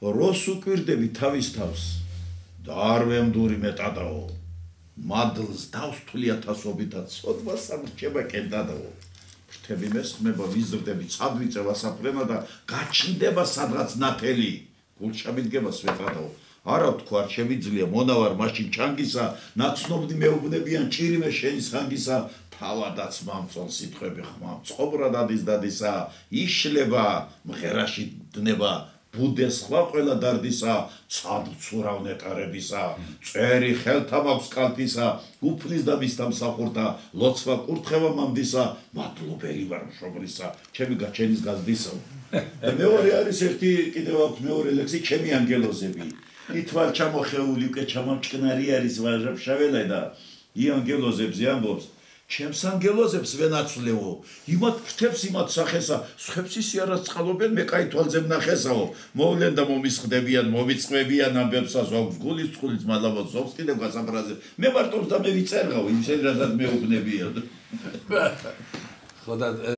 როს უკვირდები თავის თავს და არ ვემდური მეტადაო მადლს დავს თულიათასობითაც სოდვა სამრჩება კენდადაო ფრთები მესხმება ვიზრდები წადვიწევა საფრენა და გაჩნდება სადღაც ნათელი გულჩამიდგება სვეტადაო არა თქვა შემიძლია მონავარ მაშინ ჩანგისა ნაცნობდი მეუბნებიან ჭირიმე შენის ხანგისა თავადაც მამწონ სიტყვები ხმამ წყობრა დადისა იშლება მღერაში დნება ბუდეს ხვა ყველა დარდისა ცადცურავ ნეტარებისა წერი ხელთა მაქვს კალთისა უფლის და მის დამსახურთა ლოცვა კურთხევა მამდისა მადლობელი ვარ მშობლისა ჩემი გაჩენის გაზდისა და მეორე არის ერთი კიდევ აქვს მეორე ლექსი ჩემი ანგელოზები ითვალ ჩამოხეული უკვე ჩამომჭკნარი არის ვაჟაფშაველა და ანგელოზებზე ამბობს ჩემს ანგელოზებს ვენაცვლეო იმათ ფრთებს იმათ სახესა სხვებს ისე არას წყალობენ მე კაი თვალზე ვნახესაო მოვლენ და მომისხდებიან მომიწყვებიან ამბებსა ზოგს გულის წყulis მადლობა ზოგს კიდევ გასაფრაზე მე მარტო და მე ვიწერღავ ისე რასაც მეუბნებიან ხო და